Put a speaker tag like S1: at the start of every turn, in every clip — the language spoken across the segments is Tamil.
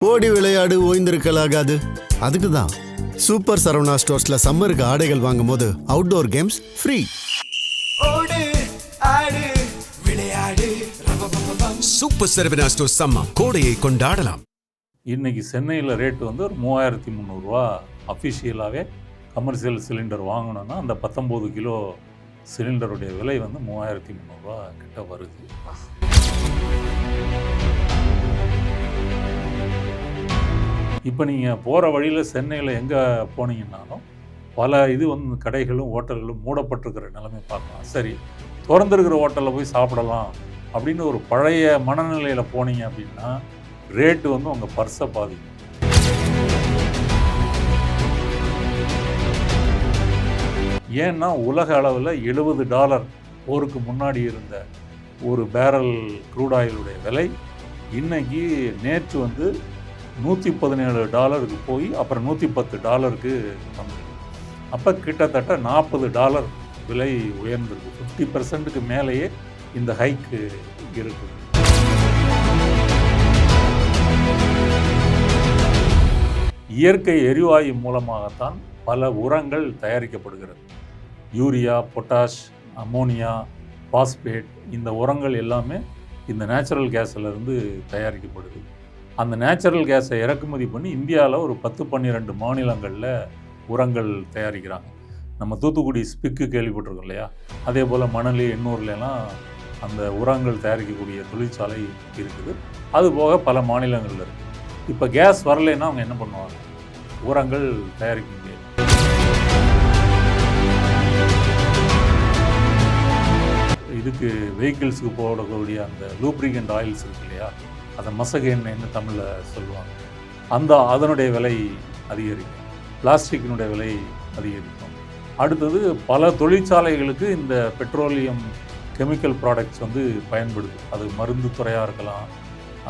S1: ஓடி விளையாடு ஓய்ந்திருக்கலாகாது. அதுக்கு தான் சூப்பர் சரவணா ஸ்டோர்ஸ்ல சம்மருக்கு ஆடைகள் வாங்கும் போது outdoor games free.
S2: Super Saravana stores summer கோடையை கொண்டாடலாம்.
S3: இன்றைக்கி சென்னையில் ரேட்டு வந்து ஒரு 3300 அஃபிஷியலாகவே கமர்ஷியல் சிலிண்டர் வாங்கணுன்னா அந்த 19 கிலோ சிலிண்டருடைய விலை வந்து 3300 கிட்ட வருது. இப்போ நீங்கள் போகிற வழியில் சென்னையில் எங்கே போனீங்கன்னாலும் பல இது வந்து கடைகளும் ஹோட்டல்களும் மூடப்பட்டிருக்கிற நிலைமை பார்க்கலாம். சரி, திறந்துருக்கிற ஹோட்டலில் போய் சாப்பிடலாம் அப்படின்னு ஒரு பழைய மனநிலையில் போனீங்க அப்படின்னா ரேட்டு வந்து உங்கள் பர்ஸை பாதிக்கும். ஏன்னா உலக அளவில் $70 போருக்கு முன்னாடி இருந்த ஒரு பேரல் க்ரூட் ஆயிலுடைய விலை இன்னைக்கு நேற்று வந்து $117 போய் அப்புறம் $110 வந்தது. அப்போ கிட்டத்தட்ட $40 விலை உயர்ந்திருக்கு. 50% மேலேயே இந்த ஹைக்கு இருக்குது. இயற்கை எரிவாயு மூலமாகத்தான் பல உரங்கள் தயாரிக்கப்படுகிறது. யூரியா, பொட்டாஷ், அமோனியா, பாஸ்பேட், இந்த உரங்கள் எல்லாமே இந்த நேச்சுரல் கேஸிலிருந்து தயாரிக்கப்படுது. அந்த நேச்சுரல் கேஸை இறக்குமதி பண்ணி இந்தியாவில் ஒரு 10-12 மாநிலங்களில் உரங்கள் தயாரிக்கிறாங்க. நம்ம தூத்துக்குடி ஸ்பிக்கு கேள்விப்பட்டிருக்கோம் இல்லையா, அதே போல் மணலி, எண்ணூர்லாம் அந்த உரங்கள் தயாரிக்கக்கூடிய தொழிற்சாலை இருக்குது. அதுபோக பல மாநிலங்களில் இருக்குது. இப்போ கேஸ் வரலைன்னா அவங்க என்ன பண்ணுவாங்க? உரங்கள் தயாரிக்க முடியாது. இதுக்கு வெஹிக்கிள்ஸுக்கு போடக்கூடிய அந்த லூப்ரிகண்ட் ஆயில்ஸ் இருக்கு இல்லையா, அதை மசகு எண்ணெய்னு தமிழில் சொல்லுவாங்க. அதனுடைய விலை அதிகரிக்கும். பிளாஸ்டிக்கினுடைய விலை அதிகரிக்கும். அடுத்தது பல தொழிற்சாலைகளுக்கு இந்த பெட்ரோலியம் கெமிக்கல் ப்ராடக்ட்ஸ் வந்து பயன்படுது. அது மருந்து துறையாக இருக்கலாம்,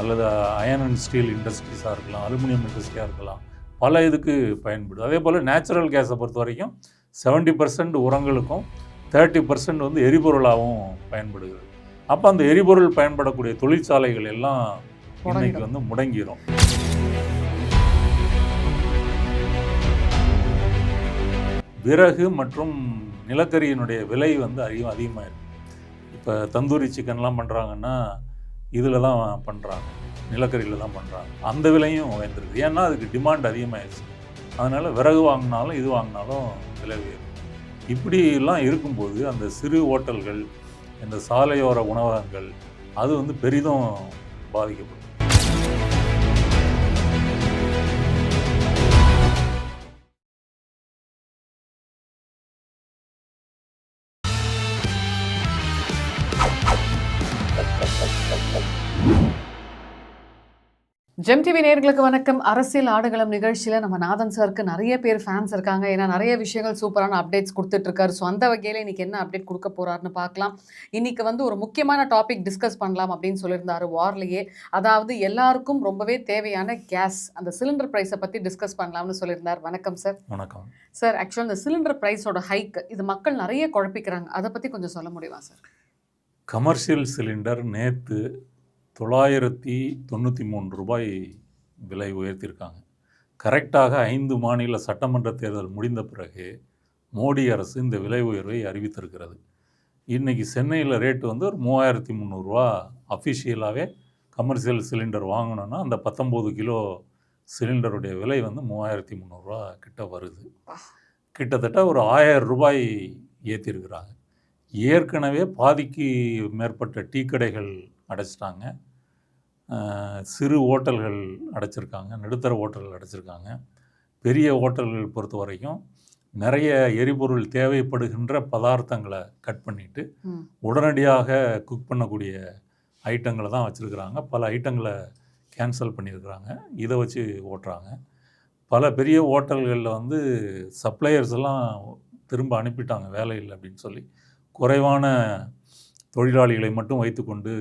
S3: அல்லது அயர்ன் அண்ட் ஸ்டீல் இண்டஸ்ட்ரீஸாக இருக்கலாம், அலுமினியம் இண்டஸ்ட்ரியாக இருக்கலாம், பல இதுக்கு பயன்படுது. அதே போல் நேச்சுரல் கேஸை பொறுத்த வரைக்கும் 70% உரங்களுக்கும் 30% வந்து எரிபொருளாகவும் பயன்படுகிறது. அப்போ அந்த எரிபொருள் பயன்படக்கூடிய தொழிற்சாலைகள் எல்லாம் இன்னைக்கு வந்து முடங்கிடும். விறகு மற்றும் நிலக்கரியினுடைய விலை வந்து அதிகமாக இருக்குது. இப்போ தந்தூரி சிக்கன்லாம் பண்ணுறாங்கன்னா இதில் தான் பண்ணுறாங்க, நிலக்கரியில் தான் பண்ணுறாங்க. அந்த விலையும் உயர்ந்துருக்கு. ஏன்னா அதுக்கு டிமாண்ட் அதிகமாகிடுச்சு. அதனால் விறகு வாங்கினாலும் இது வாங்கினாலும் விலை உயரும். இப்படிலாம் இருக்கும்போது அந்த சிறு ஹோட்டல்கள், இந்த சாலையோர உணவகங்கள் அது வந்து பெரிதும் பாதிக்கப்படும்.
S4: ஜெம் டிவி நேயர்களுக்கு வணக்கம். அரசியல் ஆடுகளம் நிகழ்ச்சியில் நம்ம நாதன் சாருக்கு நிறைய பேர் ஃபேன்ஸ் இருக்காங்க. ஏன்னா நிறைய விஷயங்கள் சூப்பரான அப்டேட்ஸ் கொடுத்துட்ருக்காரு. ஸோ அந்த வகையில் இன்றைக்கி என்ன அப்டேட் கொடுக்க போகிறாருன்னு பார்க்கலாம். இன்றைக்கி வந்து ஒரு முக்கியமான டாபிக் டிஸ்கஸ் பண்ணலாம் அப்படின்னு சொல்லியிருந்தார் வார்லேயே. அதாவது எல்லாருக்கும் ரொம்பவே தேவையான கேஸ், அந்த சிலிண்டர் ப்ரைஸை பற்றி டிஸ்கஸ் பண்ணலாம்னு சொல்லியிருந்தார். வணக்கம் சார்.
S3: வணக்கம்
S4: சார். ஆக்சுவலாக இந்த சிலிண்டர் ப்ரைஸோட ஹைக் இது மக்கள் நிறைய குழப்பிக்கிறாங்க. அதை பற்றி கொஞ்சம் சொல்ல முடியுமா சார்?
S3: கமர்ஷியல் சிலிண்டர் நேற்று $993 விலை உயர்த்தியிருக்காங்க. கரெக்டாக 5 மாநில சட்டமன்ற தேர்தல் முடிந்த பிறகு மோடி அரசு இந்த விலை உயர்வை அறிவித்திருக்கிறது. இன்றைக்கி சென்னையில் ரேட்டு வந்து ஒரு $3300 அஃபிஷியலாகவே கமர்ஷியல் சிலிண்டர் வாங்கணுன்னா அந்த 19 கிலோ சிலிண்டருடைய விலை வந்து $3300 கிட்ட வருது. கிட்டத்தட்ட ஒரு $1000 ஏற்றிருக்கிறாங்க. ஏற்கனவே பாதிக்கு மேற்பட்ட டீ கடைகள் அடைச்சிட்டாங்க, சிறு ஹோட்டல்கள் அடைச்சிருக்காங்க, நடுத்தர ஹோட்டல்கள் அடைச்சிருக்காங்க. பெரிய ஹோட்டல்கள் பொறுத்த வரைக்கும் நிறைய எரிபொருள் தேவைப்படுகின்ற பதார்த்தங்களை கட் பண்ணிவிட்டு உடனடியாக குக் பண்ணக்கூடிய ஐட்டங்களை தான் வச்சுருக்கிறாங்க. பல ஐட்டங்களை கேன்சல் பண்ணியிருக்கிறாங்க. இதை வச்சு ஓட்டுறாங்க. பல பெரிய ஹோட்டல்களில் வந்து சப்ளையர்ஸ் எல்லாம் திரும்ப அனுப்பிட்டாங்க, வேலை இல்லை அப்படின்னு சொல்லி. குறைவான தொழிலாளிகளை மட்டும் வைத்துக்கொண்டு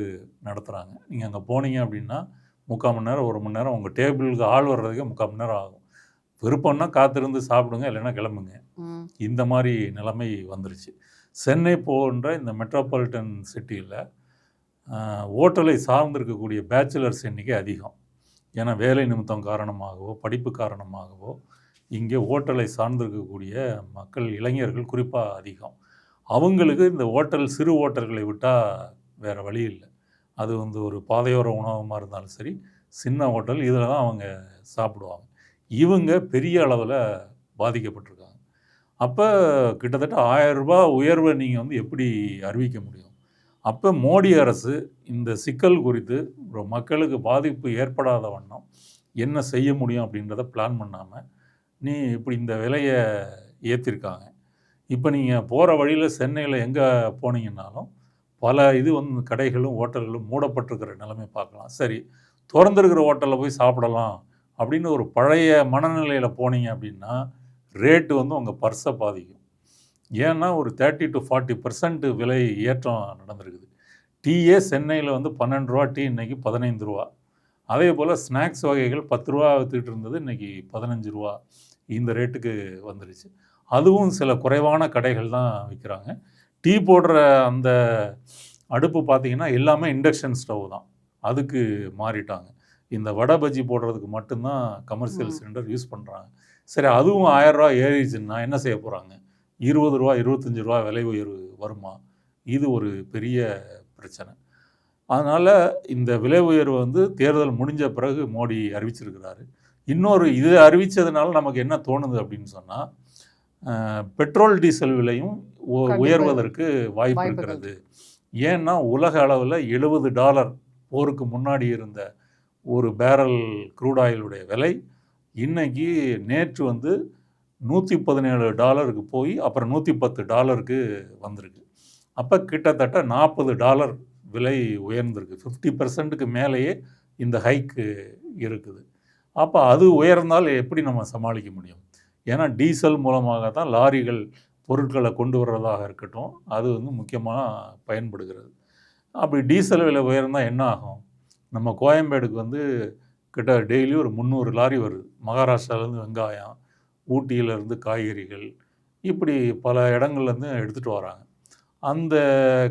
S3: நடத்துகிறாங்க. நீங்கள் அங்கே போனீங்க அப்படின்னா 3/4 மணி நேரம் 1 மணி நேரம் உங்கள் டேபிளுக்கு ஆள் வர்றதுக்கே 3/4 மணி நேரம் ஆகும். விருப்பம்னா காத்திருந்து சாப்பிடுங்க, இல்லைன்னா கிளம்புங்க. இந்த மாதிரி நிலைமை வந்துருச்சு. சென்னை போன்ற இந்த மெட்ரோபாலிட்டன் சிட்டியில் ஹோட்டலை சார்ந்திருக்கக்கூடிய பேச்சுலர்ஸ் எண்ணிக்கை அதிகம். ஏன்னா வேலை நிமித்தம் காரணமாகவோ படிப்பு காரணமாகவோ இங்கே ஹோட்டலை சார்ந்திருக்கக்கூடிய மக்கள் இளைஞர்கள் குறிப்பாக அதிகம். அவங்களுக்கு இந்த ஹோட்டல் சிறு ஹோட்டல்களை விட்டால் வேறு வழி இல்லை. அது வந்து ஒரு பாதையோர உணவகமாக இருந்தாலும் சரி, சின்ன ஹோட்டல் இதில் தான் அவங்க சாப்பிடுவாங்க. இவங்க பெரிய அளவில் பாதிக்கப்பட்டிருக்காங்க. அப்போ கிட்டத்தட்ட 1000 ரூபா உயர்வை நீங்கள் வந்து எப்படி அறிவிக்க முடியும்? அப்போ மோடி அரசு இந்த சிக்கல் குறித்து ஒரு மக்களுக்கு பாதிப்பு ஏற்படாத வண்ணம் என்ன செய்ய முடியும் அப்படின்றத பிளான் பண்ணாமல் நீ இப்படி இந்த விலையை ஏற்றிருக்காங்க. இப்போ நீங்கள் போகிற வழியில் சென்னையில் எங்கே போனீங்கன்னாலும் பல இது வந்து கடைகளும் ஹோட்டல்களும் மூடப்பட்டிருக்கிற நிலைமை பார்க்கலாம். சரி, திறந்துருக்கிற ஹோட்டலில் போய் சாப்பிடலாம் அப்படின்னு ஒரு பழைய மனநிலையில் போனீங்க அப்படின்னா ரேட்டு வந்து உங்கள் பர்ஸை பாதிக்கும். ஏன்னா ஒரு 30 to 40% விலை ஏற்றம் நடந்திருக்குது. டீயே சென்னையில் வந்து 12 ரூபா டீ இன்றைக்கி 15 ரூபா. அதே போல் ஸ்நாக்ஸ் வகைகள் 10 ரூபா விற்றுட்டு இருந்தது, இன்றைக்கி 15 ரூபா இந்த ரேட்டுக்கு வந்துருச்சு. அதுவும் சில குறைவான கடைகள் தான் விற்கிறாங்க. டீ போடுற அந்த அடுப்பு பார்த்திங்கன்னா எல்லாமே இண்டக்ஷன் ஸ்டவ் தான், அதுக்கு மாறிட்டாங்க. இந்த வடை பஜ்ஜி போடுறதுக்கு மட்டும்தான் கமர்ஷியல் சிலிண்டர் யூஸ் பண்ணுறாங்க. சரி, அதுவும் 1000 ரூபா ஏறிச்சுன்னா என்ன செய்ய போகிறாங்க? 20 ரூபா 25 ரூபா விலை உயர்வு வருமா? இது ஒரு பெரிய பிரச்சனை. அதனால் இந்த விலை உயர்வு வந்து தேர்தல் முடிஞ்ச பிறகு மோடி அறிவிச்சிருக்கிறாரு. இன்னொரு இது அறிவித்ததுனால நமக்கு என்ன தோணுது அப்படின்னு சொன்னால், பெட்ரோல் டீசல் விலையும் உயர்வதற்கு வாய்ப்பு இருக்கிறது. ஏன்னா உலக அளவில் $70 போருக்கு முன்னாடி இருந்த ஒரு பேரல் க்ரூட் ஆயிலுடைய விலை இன்னைக்கு நேற்று வந்து $117 போய் அப்புறம் $110 வந்திருக்கு. அப்போ கிட்டத்தட்ட $40 விலை உயர்ந்திருக்கு. 50%க்கு மேலேயே இந்த ஹைக்கு இருக்குது. அப்போ அது உயர்ந்தால் எப்படி நம்ம சமாளிக்க முடியும்? ஏன்னா டீசல் மூலமாக தான் லாரிகள் பொருட்களை கொண்டு வர்றதாக இருக்கட்டும், அது வந்து முக்கியமாக பயன்படுகிறது. அப்படி டீசல் விலை உயர்ந்தால் என்ன ஆகும்? நம்ம கோயம்பேடுக்கு வந்து கிட்ட டெய்லி ஒரு 300 லாரி வருது. மகாராஷ்டிராவிலேருந்து வெங்காயம், ஊட்டியிலேருந்து காய்கறிகள், இப்படி பல இடங்கள்லேருந்து எடுத்துகிட்டு வராங்க. அந்த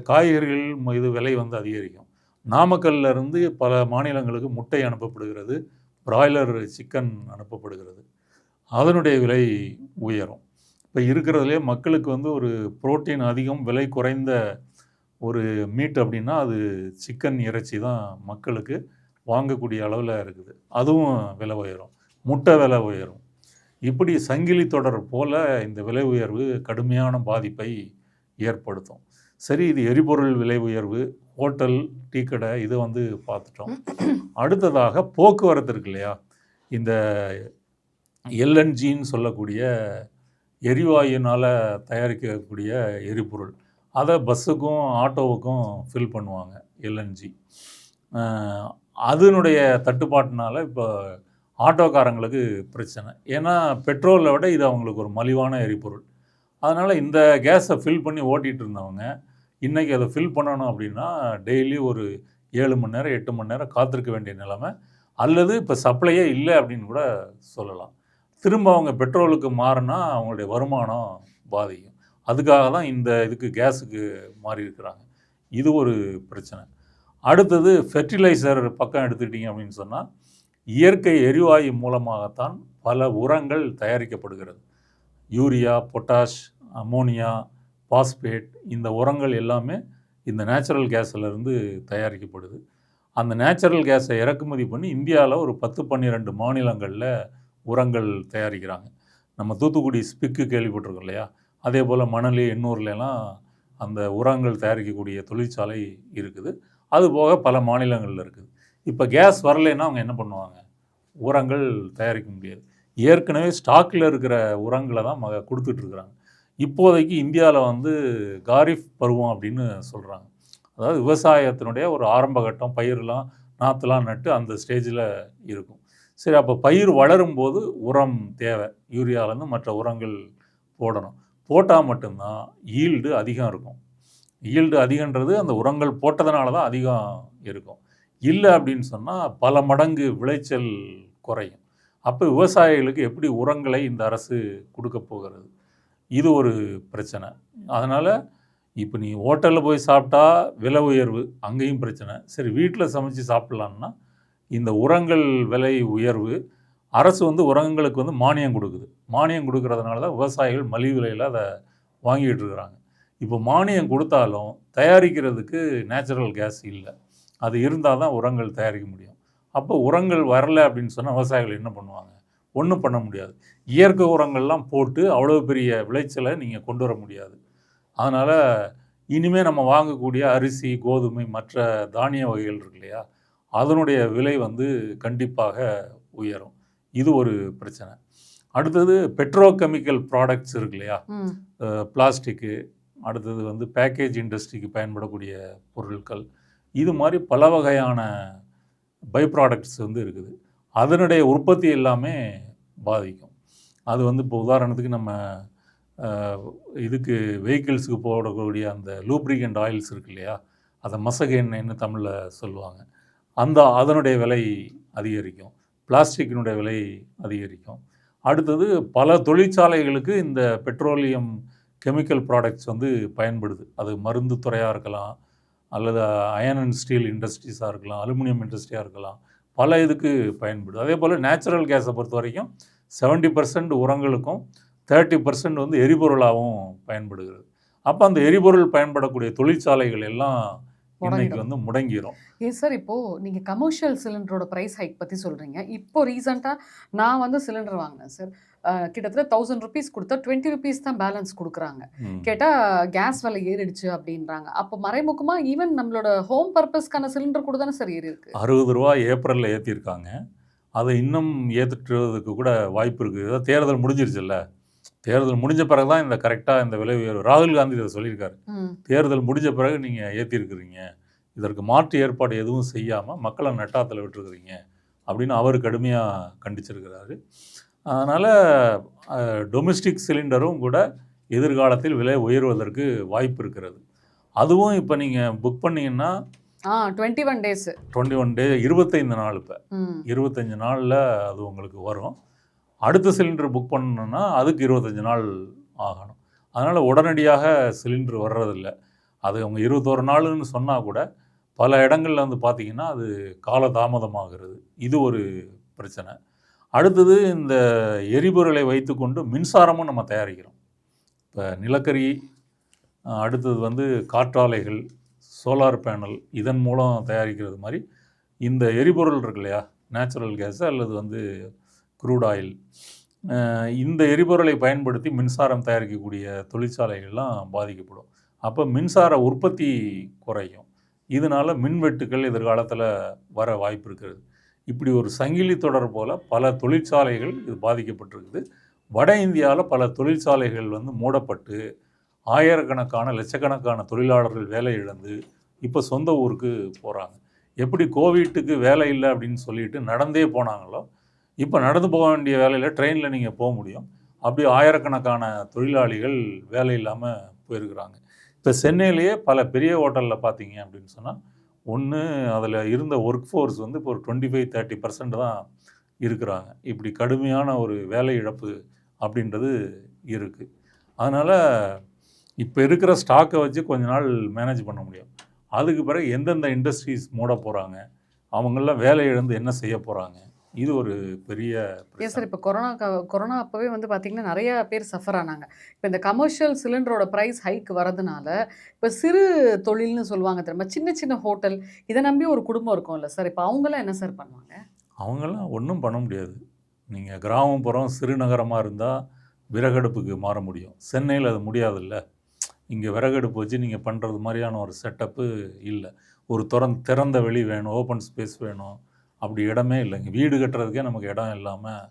S3: காய்கறிகள் இது விலை வந்து அதிகரிக்கும். நாமக்கல்லிருந்து பல மாநிலங்களுக்கு முட்டை அனுப்பப்படுகிறது, பிராய்லர் சிக்கன் அனுப்பப்படுகிறது, அதனுடைய விலை உயரும். இப்போ இருக்கிறதுலே மக்களுக்கு வந்து ஒரு புரோட்டீன் அதிகம் விலை குறைந்த ஒரு மீட் அப்படின்னா அது சிக்கன் இறைச்சி தான் மக்களுக்கு வாங்கக்கூடிய அளவில் இருக்குது. அதுவும் விலை உயரும், முட்டை விலை உயரும். இப்படி சங்கிலி தொடர் போல் இந்த விலை உயர்வு கடுமையான பாதிப்பை ஏற்படுத்தும். சரி, இது எரிபொருள் விலை உயர்வு, ஹோட்டல், டீ கடை இது வந்து பார்த்துட்டோம். அடுத்ததாக போக்குவரத்து இருக்கு இல்லையா, இந்த எல்என்ஜின்னு சொல்லக்கூடிய எரிவாயுனால் தயாரிக்கக்கூடிய எரிபொருள், அதை பஸ்ஸுக்கும் ஆட்டோவுக்கும் ஃபில் பண்ணுவாங்க எல்என்ஜி. அதனுடைய தட்டுப்பாட்டினால இப்போ ஆட்டோக்காரங்களுக்கு பிரச்சனை. ஏன்னா பெட்ரோலை விட இது அவங்களுக்கு ஒரு மலிவான எரிபொருள். அதனால் இந்த கேஸை ஃபில் பண்ணி ஓட்டிகிட்டு இருந்தவங்க இன்றைக்கி அதை ஃபில் பண்ணணும் அப்படின்னா டெய்லி ஒரு 7 மணி நேரம் 8 மணி நேரம் காத்திருக்க வேண்டிய நிலைமை, அல்லது இப்போ சப்ளையே இல்லை அப்படின்னு கூட சொல்லலாம். திரும்ப அவங்க பெட்ரோலுக்கு மாறினா அவங்களுடைய வருமானம் பாதிக்கும். அதுக்காக தான் இந்த இதுக்கு கேஸுக்கு மாறி இருக்கிறாங்க. இது ஒரு பிரச்சனை. அடுத்தது ஃபெர்டிலைசர் பக்கம் எடுத்துக்கிட்டிங்க அப்படின்னு சொன்னால், இயற்கை எரிவாயு மூலமாகத்தான் பல உரங்கள் தயாரிக்கப்படுகிறது. யூரியா, பொட்டாஷ், அமோனியா, பாஸ்பேட், இந்த உரங்கள் எல்லாமே இந்த நேச்சுரல் கேஸிலிருந்து தயாரிக்கப்படுது. அந்த நேச்சுரல் கேஸை இறக்குமதி பண்ணி இந்தியாவில் ஒரு 10-12 மாநிலங்களில் உரங்கள் தயாரிக்கிறாங்க. நம்ம தூத்துக்குடி ஸ்பிக்கு கேள்விப்பட்டிருக்கோம் இல்லையா, அதே போல் மணலி, எண்ணூர்லாம் அந்த உரங்கள் தயாரிக்கக்கூடிய தொழிற்சாலை இருக்குது. அதுபோக பல மாநிலங்களில் இருக்குது. இப்போ கேஸ் வரலைன்னா அவங்க என்ன பண்ணுவாங்க? உரங்கள் தயாரிக்க முடியாது. ஏற்கனவே ஸ்டாக்கில் இருக்கிற உரங்களை தான் கொடுத்துட்ருக்குறாங்க. இப்போதைக்கு இந்தியாவில் வந்து காரிஃப் பருவம் அப்படின்னு சொல்கிறாங்க. அதாவது விவசாயத்தினுடைய ஒரு ஆரம்ப கட்டம், பயிரெலாம் நாற்றுலாம் நட்டு அந்த ஸ்டேஜில் இருக்கும். சரி, அப்போ பயிர் வளரும்போது உரம் தேவை, யூரியாவிலேருந்து மற்ற உரங்கள் போடணும். போட்டால் மட்டும்தான் ஈல்டு அதிகம் இருக்கும். ஈல்டு அதிகன்றது அந்த உரங்கள் போட்டதுனால தான் அதிகம் இருக்கும். இல்லை அப்படின்னு சொன்னால் பல மடங்கு விளைச்சல் குறையும். அப்போ விவசாயிகளுக்கு எப்படி உரங்களை இந்த அரசு கொடுக்க போகிறது? இது ஒரு பிரச்சனை. அதனால் இப்போ நீ ஹோட்டலில் போய் சாப்பிட்டா விலை உயர்வு, அங்கேயும் பிரச்சனை. சரி, வீட்டில் சமைச்சு சாப்பிட்லான்னா இந்த உரங்கள் விலை உயர்வு, அரசு வந்து உரங்களுக்கு வந்து மானியம் கொடுக்குது. மானியம் கொடுக்கறதுனால தான் விவசாயிகள் மலிவு விலையில் அதை வாங்கிட்டு இருக்கிறாங்க. இப்போ மானியம் கொடுத்தாலும் தயாரிக்கிறதுக்கு நேச்சுரல் கேஸ் இல்லை. அது இருந்தால் தான் உரங்கள் தயாரிக்க முடியும். அப்போ உரங்கள் வரல அப்படின்னு சொன்னால் விவசாயிகள் என்ன பண்ணுவாங்க? ஒன்றும் பண்ண முடியாது. இயற்கை உரங்கள்லாம் போட்டு அவ்வளோ பெரிய விளைச்சலை நீங்கள் கொண்டு வர முடியாது. அதனால் இனிமேல் நம்ம வாங்கக்கூடிய அரிசி, கோதுமை, மற்ற தானிய வகைகள் இருக்கு இல்லையா, அதனுடைய விலை வந்து கண்டிப்பாக உயரும். இது ஒரு பிரச்சனை. அடுத்தது பெட்ரோகெமிக்கல் ப்ராடக்ட்ஸ் இருக்கு இல்லையா, பிளாஸ்டிக்கு, அடுத்தது வந்து பேக்கேஜ் இண்டஸ்ட்ரிக்கு பயன்படக்கூடிய பொருட்கள், இது மாதிரி பல வகையான பை ப்ராடக்ட்ஸ் வந்து இருக்குது. அதனுடைய உற்பத்தி எல்லாமே பாதிக்கும். அது வந்து இப்போ உதாரணத்துக்கு நம்ம இதுக்கு வெஹிக்கிள்ஸுக்கு போடக்கூடிய அந்த லூப்ரிகண்ட் ஆயில்ஸ் இருக்கு இல்லையா, அதை மசகு எண்ணெய்ன்னு தமிழில் சொல்லுவாங்க. அதனுடைய விலை அதிகரிக்கும். பிளாஸ்டிக்கினுடைய விலை அதிகரிக்கும். அடுத்தது பல தொழிற்சாலைகளுக்கு இந்த பெட்ரோலியம் கெமிக்கல் ப்ராடக்ட்ஸ் வந்து பயன்படுது. அது மருந்து துறையாக இருக்கலாம், அல்லது அயன் அண்ட் ஸ்டீல் இண்டஸ்ட்ரீஸாக இருக்கலாம், அலுமினியம் இண்டஸ்ட்ரியாக இருக்கலாம், பல இதுக்கு பயன்படுது. அதே போல் நேச்சுரல் கேஸை பொறுத்த வரைக்கும் 70% உரங்களுக்கும் 30% வந்து எரிபொருளாகவும் பயன்படுகிறது. அப்போ அந்த எரிபொருள் பயன்படக்கூடிய தொழிற்சாலைகள் எல்லாம் இன்னைக்கு வந்து முடங்கிரும்.
S4: சார், இப்போது நீங்கள் கமர்ஷியல் சிலிண்டரோட ப்ரைஸ் ஹைக் பற்றி சொல்கிறீங்க. இப்போ ரீசெண்டாக நான் வந்து சிலிண்டர் வாங்கினேன் சார். கிட்டத்தட்ட 1000 rupees கொடுத்தா 20 rupees தான் பேலன்ஸ் கொடுக்குறாங்க. கேட்டால் கேஸ் விலை ஏறிடுச்சு அப்படின்றாங்க. அப்போ மறைமுகமாக ஈவன் நம்மளோட ஹோம் பர்பஸ்க்கான சிலிண்டர் கூட தானே சார் ஏறி இருக்கு.
S3: 60 ரூபா ஏப்ரலில் ஏற்றிருக்காங்க. அதை இன்னும் ஏற்றுறதுக்கு கூட வாய்ப்பு இருக்குது. ஏதாவது தேர்தல் முடிஞ்சிருச்சுல்ல, தேர்தல் முடிஞ்ச பிறகு தான் இந்த கரெக்டாக இந்த விலை உயர்வு. ராகுல் காந்தி இதை சொல்லியிருக்காரு. தேர்தல் முடிஞ்ச பிறகு நீங்கள் ஏற்றிருக்கிறீங்க, இதற்கு மாற்று ஏற்பாடு எதுவும் செய்யாமல் மக்களை நட்டாத்தில் விட்டுருக்குறீங்க அப்படின்னு அவர் கடுமையாக கண்டிச்சிருக்கிறாரு. அதனால் டொமெஸ்டிக் சிலிண்டரும் கூட எதிர்காலத்தில் விலை உயர்வதற்கு வாய்ப்பு இருக்கிறது. அதுவும் இப்போ நீங்கள் புக் பண்ணிங்கன்னா
S4: 21 days
S3: 25 நாள், இப்போ 25 நாளில் அது உங்களுக்கு வரும். அடுத்த சிலிண்டர் புக் பண்ணணுன்னா அதுக்கு 25 நாள் ஆகணும். அதனால் உடனடியாக சிலிண்டர் வர்றதில்லை. அது அவங்க 21 நாளுன்னு சொன்னால் கூட பல இடங்களில் வந்து பார்த்திங்கன்னா அது காலதாமதமாகிறது. இது ஒரு பிரச்சனை. அடுத்தது இந்த எரிபொருளை வைத்துக்கொண்டு மின்சாரமும் நம்ம தயாரிக்கிறோம். இப்போ நிலக்கரி, அடுத்தது வந்து காற்றாலைகள், சோலார் பேனல், இதன் மூலம் தயாரிக்கிறது மாதிரி இந்த எரிபொருள் இருக்கு இல்லையா, நேச்சுரல் கேஸ் அல்லது வந்து க்ரூட் ஆயில், இந்த எரிபொருளை பயன்படுத்தி மின்சாரம் தயாரிக்கக்கூடிய தொழிற்சாலைகள்லாம் பாதிக்கப்படும். அப்போ மின்சார உற்பத்தி குறையும். இதனால் மின்வெட்டுக்கள் எதிர்காலத்தில் வர வாய்ப்பு இருக்கிறது. இப்படி ஒரு சங்கிலி தொடர் போல் பல தொழிற்சாலைகள் இது பாதிக்கப்பட்டிருக்குது. வட இந்தியாவில் பல தொழிற்சாலைகள் வந்து மூடப்பட்டு ஆயிரக்கணக்கான லட்சக்கணக்கான தொழிலாளர்கள் வேலை இழந்து இப்போ சொந்த ஊருக்கு போகிறாங்க. எப்படி கோவிட்டுக்கு வேலை இல்லை அப்படின்னு சொல்லிட்டு நடந்தே போனாங்களோ, இப்போ நடந்து போக வேண்டிய வேலையில் ட்ரெயினில் நீங்கள் போக முடியும். அப்படி ஆயிரக்கணக்கான தொழிலாளிகள் வேலை இல்லாமல் போயிருக்கிறாங்க. இப்போ சென்னையிலேயே பல பெரிய ஹோட்டலில் பார்த்தீங்க அப்படின்னு சொன்னால், ஒன்று அதில் இருந்த ஒர்க் ஃபோர்ஸ் வந்து இப்போ ஒரு 25-30% தான் இருக்கிறாங்க. இப்படி கடுமையான ஒரு வேலை இழப்பு அப்படின்றது இருக்குது. அதனால் இப்போ இருக்கிற ஸ்டாக்கை வச்சு கொஞ்ச நாள் மேனேஜ் பண்ண முடியும். அதுக்கு பிறகு எந்தெந்த இண்டஸ்ட்ரீஸ் மூட போகிறாங்க, அவங்களாம் வேலை இழந்து என்ன செய்ய போகிறாங்க, இது ஒரு பெரிய
S4: ஏன் சார், இப்போ கொரோனா அப்போவே வந்து பார்த்திங்கன்னா நிறைய பேர் சஃபர் ஆனாங்க. இப்போ இந்த கமர்ஷியல் சிலிண்டரோட ப்ரைஸ் ஹைக் வரதுனால இப்போ சிறு தொழில்னு சொல்லுவாங்க தெரியுமா, சின்ன சின்ன ஹோட்டல், இதை நம்பி ஒரு குடும்பம் இருக்கும்ல சார், இப்போ அவங்களாம் என்ன சார் பண்ணுவாங்க?
S3: அவங்களாம் ஒன்றும் பண்ண முடியாது. நீங்கள் கிராமப்புறம் சிறுநகரமாக இருந்தால் விறகடுப்புக்கு மாற முடியும். சென்னையில் அது முடியாதுல்ல. இங்கே விறகடுப்பு வச்சு நீங்கள் பண்ணுறது மாதிரியான ஒரு செட்டப்பு இல்லை. ஒரு திறந்த வெளி வேணும், ஓப்பன் ஸ்பேஸ் வேணும். அப்படி இடமே இல்லைங்க. வீடு கட்டுறதுக்கே நமக்கு இடம் இல்லாமல்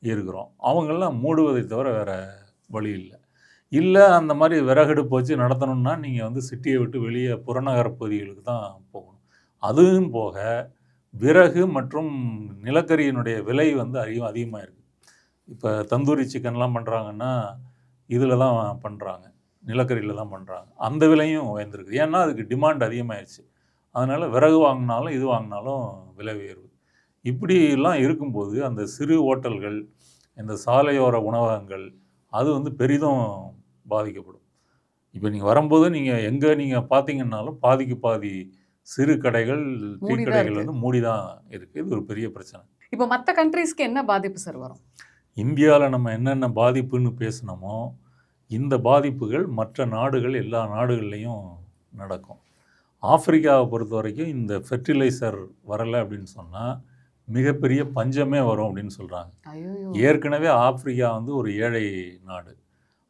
S3: இருக்கிறோம். அவங்கெல்லாம் மூடுவதை தவிர வேறு வழி இல்லை. அந்த மாதிரி விறகடுப்பு வச்சு நடத்தணும்னா நீங்கள் வந்து சிட்டியை விட்டு வெளியே புறநகர பகுதிகளுக்கு தான் போகணும். அதுவும் போக விறகு மற்றும் நிலக்கரியினுடைய விலை வந்து அதிகமாக இருக்குது. இப்போ தந்தூரி சிக்கன்லாம் பண்ணுறாங்கன்னா இதில் தான் பண்ணுறாங்க, நிலக்கரியில் தான் பண்ணுறாங்க. அந்த விலையும் உயர்ந்திருக்கு. ஏன்னா அதுக்கு டிமாண்ட் அதிகமாகிடுச்சு. அதனால் விறகு வாங்கினாலும் இது வாங்கினாலும் விலை உயர்வு. இப்படிலாம் இருக்கும்போது அந்த சிறு ஹோட்டல்கள், இந்த சாலையோர உணவகங்கள், அது வந்து பெரிதும் பாதிக்கப்படும். இப்போ நீங்கள் வரும்போது நீங்கள் எங்கே நீங்கள் பார்த்தீங்கன்னாலும் பாதிக்கு பாதி சிறு கடைகள் டீ
S4: மூடிதான்
S3: கடைகள்
S4: இருக்கு.
S3: வந்து மூடி தான் இருக்குது. இது ஒரு பெரிய பிரச்சனை.
S4: இப்போ மற்ற கண்ட்ரீஸ்க்கு என்ன பாதிப்பு சார் வரும்?
S3: இந்தியாவில் நம்ம என்னென்ன பாதிப்புன்னு பேசினோமோ இந்த பாதிப்புகள் மற்ற நாடுகள் எல்லா நாடுகள்லையும் நடக்கும். ஆப்பிரிக்காவை பொறுத்த வரைக்கும் இந்த ஃபெர்டிலைசர் வரலை அப்படின்னு சொன்னால் மிகப்பெரிய பஞ்சமே வரும் அப்படின்னு சொல்கிறாங்க.
S4: ஐயோ,
S3: ஏற்கனவே ஆப்பிரிக்கா வந்து ஒரு ஏழை நாடு.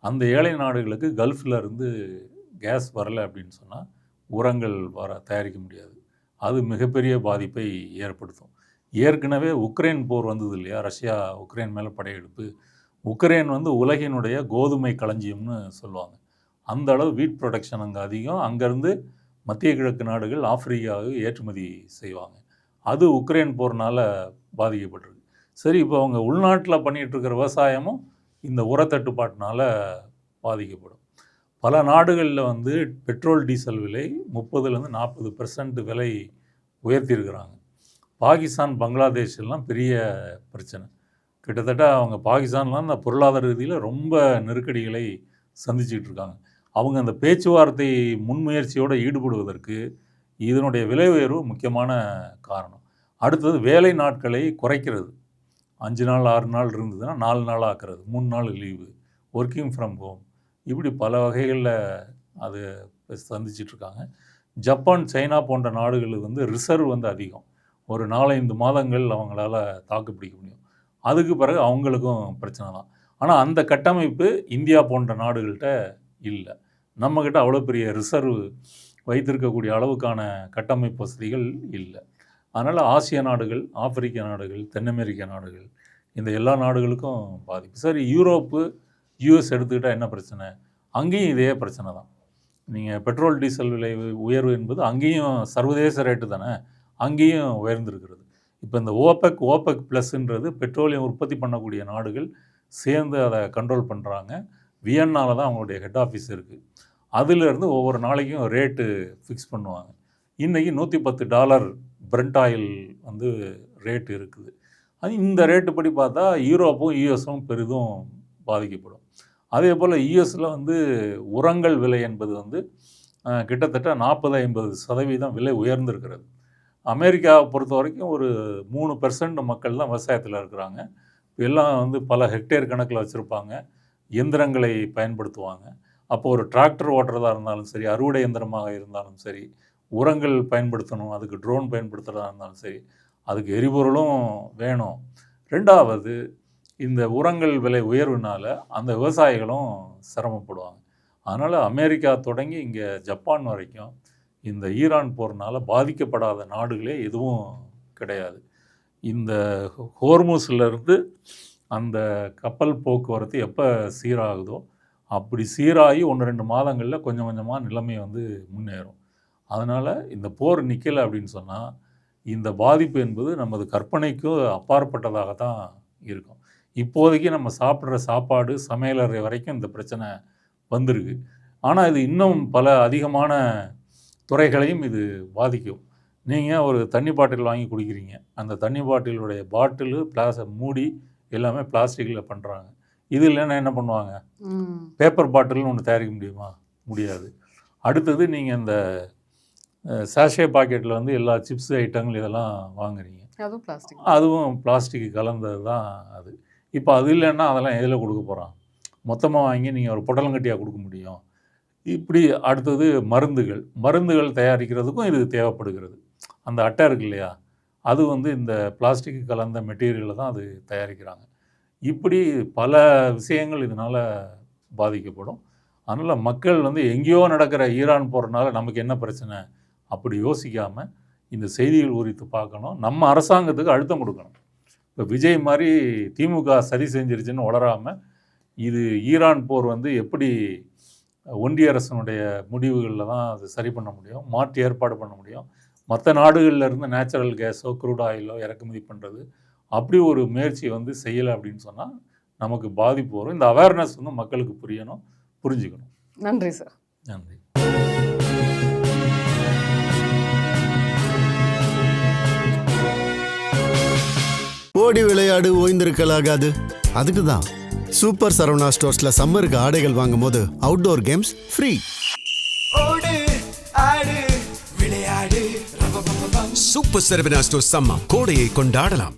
S3: அந்த ஏழை நாடுகளுக்கு கல்ஃபில் இருந்து கேஸ் வரலை அப்படின்னு சொன்னால் உரங்கள் தயாரிக்க முடியாது. அது மிகப்பெரிய பாதிப்பை ஏற்படுத்தும். ஏற்கனவே உக்ரைன் போர் வந்தது இல்லையா, ரஷ்யா உக்ரைன் மேலே படையெடுப்பு. உக்ரைன் வந்து உலகினுடைய கோதுமை களஞ்சியம்னு சொல்லுவாங்க. அந்த அளவு வீட் ப்ரொடக்ஷன் அங்கே அதிகம். அங்கேருந்து மத்திய கிழக்கு நாடுகள் ஆப்பிரிக்காவுக்கு ஏற்றுமதி செய்வாங்க. அது உக்ரைன் போர்னால் பாதிக்கப்பட்டிருக்கு. சரி, இப்போ அவங்க உள்நாட்டில் பண்ணிகிட்ருக்கிற விவசாயமும் இந்த உரத்தட்டுப்பாட்டினால் பாதிக்கப்படும். பல நாடுகளில் வந்து பெட்ரோல் டீசல் விலை 30% 40% விலை உயர்த்தியிருக்கிறாங்க. பாகிஸ்தான் பங்களாதேஷ் எல்லாம் பெரிய பிரச்சனை. கிட்டத்தட்ட அவங்க பாகிஸ்தான்லாம் இந்த பொருளாதார ரீதியில் ரொம்ப நெருக்கடிகளை சந்திச்சுக்கிட்டு இருக்காங்க. அவங்க அந்த பேச்சுவார்த்தை முன்முயற்சியோடு ஈடுபடுவதற்கு இதனுடைய விலை உயர்வு முக்கியமான காரணம். அடுத்தது வேலை நாட்களை குறைக்கிறது. 5 நாள் 6 நாள் இருந்ததுன்னா 4 நாள் ஆக்குறது, 3 நாள் லீவு, ஒர்க்கிங் ஃப்ரம் ஹோம், இப்படி பல வகைகளில் அது சந்திச்சிட்ருக்காங்க. ஜப்பான் சைனா போன்ற நாடுகளுக்கு வந்து ரிசர்வ் வந்து அதிகம். ஒரு 4-5 மாதங்கள் அவங்களால தாக்கு பிடிக்க முடியும். அதுக்கு பிறகு அவங்களுக்கும் பிரச்சனை தான். ஆனால் அந்த கட்டமைப்பு இந்தியா போன்ற நாடுகள்கிட்ட இல்லை. நம்மக்கிட்ட அவ்வளோ பெரிய ரிசர்வ் வைத்திருக்கக்கூடிய அளவுக்கான கட்டமைப்பு வசதிகள் இல்லை. அதனால் ஆசிய நாடுகள், ஆப்பிரிக்க நாடுகள், தென் அமெரிக்க நாடுகள், இந்த எல்லா நாடுகளுக்கும் பாதிப்பு. சரி, யூரோப்பு, யூஎஸ் எடுத்துக்கிட்டால் என்ன பிரச்சனை? அங்கேயும் இதே பிரச்சனை தான். நீங்கள் பெட்ரோல் டீசல் விலை உயர்வு என்பது அங்கேயும் சர்வதேச ரேட்டு தானே, அங்கேயும் உயர்ந்திருக்கிறது. இப்போ இந்த ஓபெக் ப்ளஸ்ன்றது பெட்ரோலியம் உற்பத்தி பண்ணக்கூடிய நாடுகள் சேர்ந்து அதை கண்ட்ரோல் பண்ணுறாங்க. வியன்னாவில் தான் அவங்களுடைய ஹெட் ஆஃபீஸ் இருக்குது. அதிலிருந்து ஒவ்வொரு நாளைக்கும் ரேட்டு ஃபிக்ஸ் பண்ணுவாங்க. இன்றைக்கி $110 பிரெண்ட் ஆயில் வந்து ரேட்டு இருக்குது. அது இந்த ரேட்டு படி பார்த்தா யூரோப்பும் யூஎஸும் பெரிதும் பாதிக்கப்படும். அதே போல் யூஎஸில் வந்து உரங்கள் விலை என்பது வந்து கிட்டத்தட்ட 40-50% விலை உயர்ந்திருக்கிறது. அமெரிக்காவை பொறுத்த வரைக்கும் ஒரு 3% மக்கள் தான் விவசாயத்தில் இருக்கிறாங்க. எல்லாம் வந்து பல ஹெக்டேர் கணக்கில் வச்சுருப்பாங்க, இயந்திரங்களை பயன்படுத்துவாங்க. அப்போ ஒரு டிராக்டர் ஓட்டுறதா இருந்தாலும் சரி, அறுவடை இயந்திரமாக இருந்தாலும் சரி, உரங்கள் பயன்படுத்தணும், அதுக்கு ட்ரோன் பயன்படுத்துகிறதா இருந்தாலும் சரி, அதுக்கு எரிபொருளும் வேணும். ரெண்டாவது, இந்த உரங்கள் விலை உயர்வுனால் அந்த விவசாயிகளும் சிரமப்படுவாங்க. அதனால் அமெரிக்கா தொடங்கி இங்கே ஜப்பான் வரைக்கும் இந்த ஈரான் போர்னால் பாதிக்கப்படாத நாடுகளே எதுவும் கிடையாது. இந்த ஹோர்முஸ்லேருந்து அந்த கப்பல் போக்குவரத்து எப்போ சீராகுதோ அப்படி சீராகி 1-2 மாதங்களில் கொஞ்சம் கொஞ்சமாக நிலைமை வந்து முன்னேறும். அதனால் இந்த போர் நிற்கலை அப்படின்னு சொன்னால் இந்த பாதிப்பு என்பது நமது கற்பனைக்கும் அப்பாற்பட்டதாக தான் இருக்கும். இப்போதைக்கு நம்ம சாப்பிட்ற சாப்பாடு, சமையலறை வரைக்கும் இந்த பிரச்சனை வந்திருக்கு. ஆனால் இது இன்னும் பல அதிகமான துறைகளையும் இது பாதிக்கும். நீங்கள் ஒரு தண்ணி பாட்டில் வாங்கி குடிக்கிறீங்க, அந்த தண்ணி பாட்டிலுடைய பாட்டிலு மூடி எல்லாமே பிளாஸ்டிக்கில் பண்ணுறாங்க. இது இல்லைன்னா என்ன பண்ணுவாங்க? பேப்பர் பாட்டில்னு ஒன்று தயாரிக்க முடியுமா? முடியாது. அடுத்தது நீங்கள் இந்த சாஷே பாக்கெட்டில் வந்து எல்லா சிப்ஸ் ஐட்டங்கள் இதெல்லாம் வாங்குறீங்க, அதுவும் பிளாஸ்டிக் கலந்தது தான் அது. இப்போ அது இல்லைன்னா அதெல்லாம் எதில் கொடுக்க போகிறான்? மொத்தமாக வாங்கி நீங்கள் ஒரு பொட்டலங்கட்டியாக கொடுக்க முடியும். இப்படி அடுத்தது மருந்துகள் தயாரிக்கிறதுக்கும் இது தேவைப்படுகிறது. அந்த அட்டை இருக்கு இல்லையா, அது வந்து இந்த பிளாஸ்டிக் கலந்த மெட்டீரியலில் தான் அது தயாரிக்கிறாங்க. இப்படி பல விஷயங்கள் இதனால் பாதிக்கப்படும். அதனால் மக்கள் வந்து எங்கேயோ நடக்கிற ஈரான் போகிறனால நமக்கு என்ன பிரச்சனை அப்படி யோசிக்காமல் இந்த செய்திகள் குறித்து பார்க்கணும். நம்ம அரசாங்கத்துக்கு அழுத்தம் கொடுக்கணும். இப்போ விஜய் மாதிரி திமுக சரி செஞ்சிருச்சுன்னு உளராமல், இது ஈரான் போர் வந்து எப்படி ஒன்றிய அரசனுடைய முடிவுகளில் தான் அது சரி பண்ண முடியும், மாற்று ஏற்பாடு பண்ண முடியும். மற்ற நாடுகளில் இருந்து நேச்சுரல் கேஸோ க்ரூட் ஆயிலோ இறக்குமதி பண்ணுறது, அப்படி ஒரு முயற்சி வந்து செய்யலை அப்படின்னு சொன்னால் நமக்கு பாதிப்பு வரும். இந்த அவேர்னஸ் வந்து மக்களுக்கு புரியணும், புரிஞ்சுக்கணும்.
S4: நன்றி சார்.
S3: நன்றி.
S1: ஓடி விளையாடு ஓய்ந்திருக்கலாகாது. அதுக்கு தான் சூப்பர் சரவணா ஸ்டோர்ஸ்ல சம்மருக்கு ஆடைகள் வாங்கும் போது அவுட்டோர் கேம்ஸ் ஃப்ரீ.
S5: ஓடு ஆடு விளையாடு
S2: சூப்பர் சரவணா ஸ்டோர்ஸ் சம்மர் கோடையை கொண்டாடலாம்.